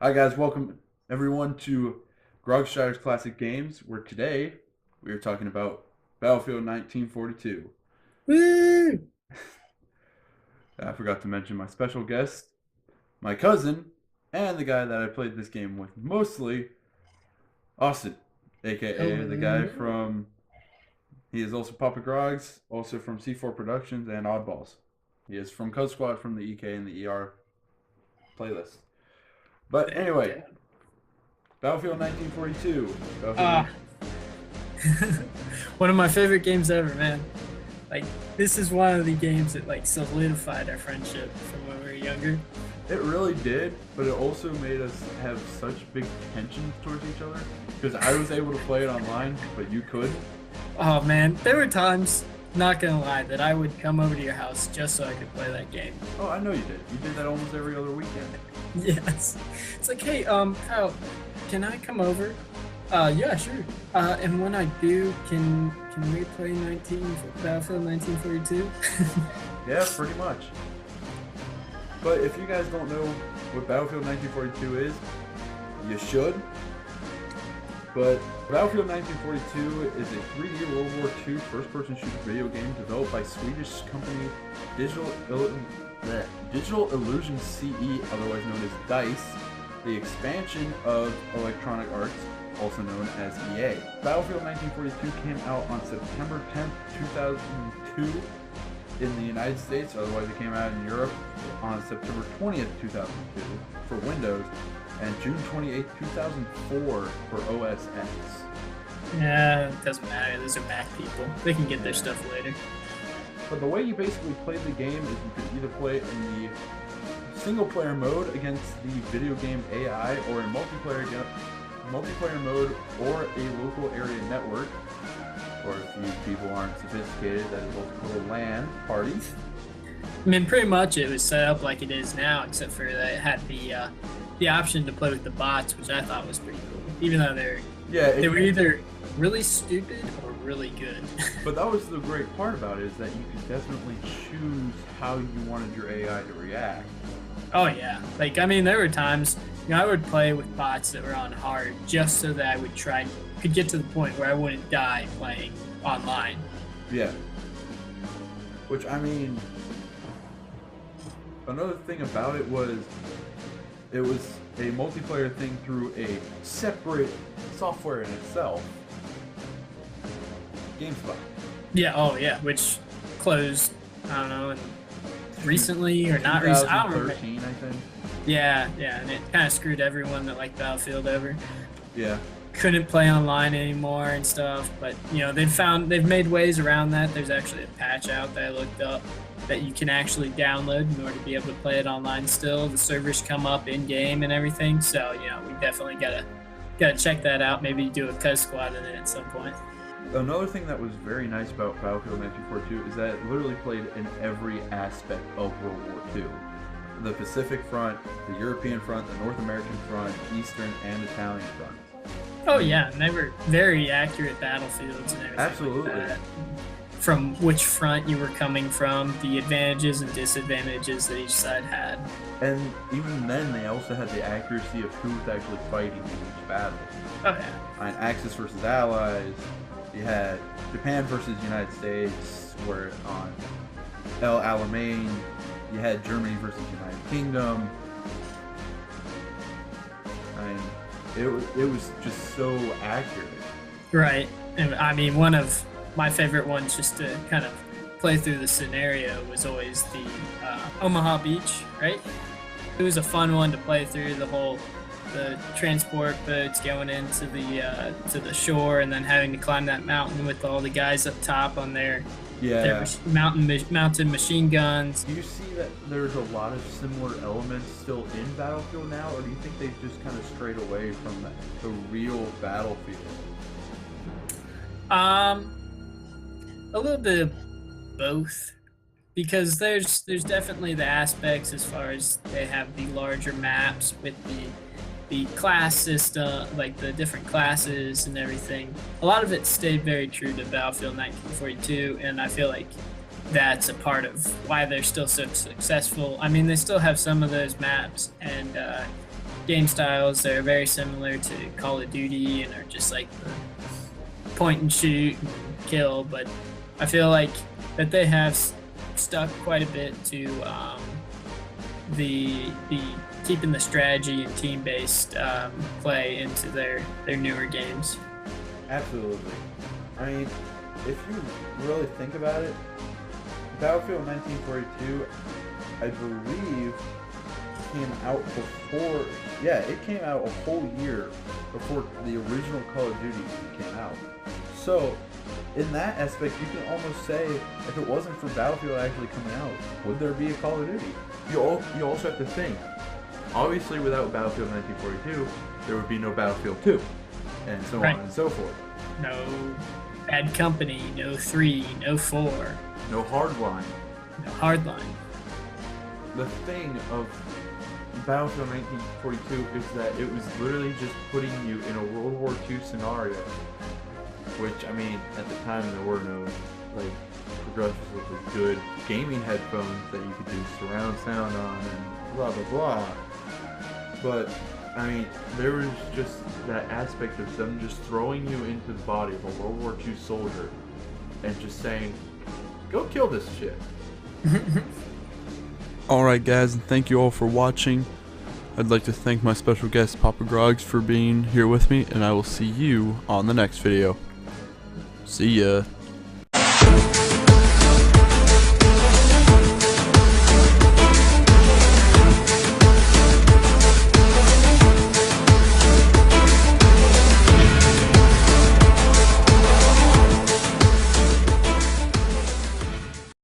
Hi guys, welcome everyone to Grogshire's Classic Games, where today we are talking about Battlefield 1942. Woo! I forgot to mention my special guest, my cousin, and the guy that I played this game with mostly, Austin, aka the guy Hello. from, he is also Papa Grogs, also from C4 Productions and Oddballs. He is from Code Squad from the EK and the ER playlist. But There you anyway, go. Battlefield 1942. Battlefield 19... Ah, one of my favorite games ever, man. Like, this is one of the games that solidified our friendship from when we were younger. It really did, but it also made us have such big tensions towards each other because I was able to play it online, but you couldn't. Oh man, there were times, not gonna lie, that I would come over to your house just so I could play that game. Oh, I know you did. You did that almost every other weekend. Yes. It's like, hey, Kyle, can I come over? Yeah, sure. And when I do, can we play Battlefield 1942? Yeah, pretty much. But if you guys don't know what Battlefield 1942 is, you should. But Battlefield 1942 is a 3D World War II first-person shooter video game developed by Swedish company Digital Illusion CE, otherwise known as DICE, the expansion of Electronic Arts, also known as EA. Battlefield 1942 came out on September 10th, 2002 in the United States, otherwise it came out in Europe on September 20th, 2002 for Windows, and June 28th, 2004 for OS X. Yeah, it doesn't matter. Those are Mac people. They can get their stuff later. But the way you basically play the game is you could either play in the single player mode against the video game AI, or in multiplayer mode, or a local area network, or if you people aren't sophisticated, that is multiple LAN parties. I mean, pretty much it was set up like it is now, except for that it had the option to play with the bots, which I thought was pretty cool. Even though they were either really stupid or really good. But that was the great part about it, is that you could definitely choose how you wanted your AI to react. Oh yeah, like I mean, there were times I would play with bots that were on hard just so that I could get to the point where I wouldn't die playing online. Yeah. Which, I mean, another thing about it was a multiplayer thing through a separate software in itself. GameSpot. Yeah, oh yeah, which closed, I don't know, recently or not recently. I don't remember. 2013, I think. Yeah, and it kind of screwed everyone that liked Battlefield over. Yeah. Couldn't play online anymore and stuff, but they've made ways around that. There's actually a patch out that I looked up that you can actually download in order to be able to play it online still. The servers come up in game and everything, so we definitely gotta check that out. Maybe do a Cuz Squad in it at some point. Another thing that was very nice about Battlefield 1942 is that it literally played in every aspect of World War II. The Pacific Front, the European Front, the North American Front, Eastern and Italian Front. Oh yeah, and they were very accurate battlefields and everything. Absolutely. Like that. From which front you were coming from, the advantages and disadvantages that each side had. And even then, they also had the accuracy of who was actually fighting in each battle. Oh yeah. On Axis versus Allies, you had Japan versus United States, where on El Alamein, you had Germany versus United Kingdom. I mean, it was just so accurate. Right. And I mean, one of my favorite ones just to kind of play through the scenario was always the Omaha Beach, right? It was a fun one to play through, the transport boats going into to the shore and then having to climb that mountain with all the guys up top on their mounted machine guns. Do you see that there's a lot of similar elements still in Battlefield now, or do you think they've just kind of strayed away from the real Battlefield? A little bit of both, because there's definitely the aspects as far as they have the larger maps with the class system, like the different classes and everything. A lot of it stayed very true to Battlefield 1942, and I feel like that's a part of why they're still so successful. I mean, they still have some of those maps, and game styles. They're very similar to Call of Duty and are just like the point and shoot and kill. But I feel like that they have stuck quite a bit to the keeping the strategy and team-based play into their newer games. Absolutely. I mean, if you really think about it, Battlefield 1942, I believe, came out before. Yeah, it came out a whole year before the original Call of Duty came out. So, in that aspect, you can almost say, if it wasn't for Battlefield actually coming out, would there be a Call of Duty? You also have to think, obviously without Battlefield 1942, there would be no Battlefield 2, and so Right. on and so forth. No Bad Company, no 3, no 4, No Hardline. no Hardline. The thing of Battlefield 1942 is that it was literally just putting you in a World War II scenario, which, I mean, at the time there were no, like, progressively good gaming headphones that you could do surround sound on and blah blah blah. But, I mean, there was just that aspect of them just throwing you into the body of a World War II soldier and just saying, go kill this shit. Alright guys, and thank you all for watching. I'd like to thank my special guest Papa Grogs for being here with me, and I will see you on the next video. See ya.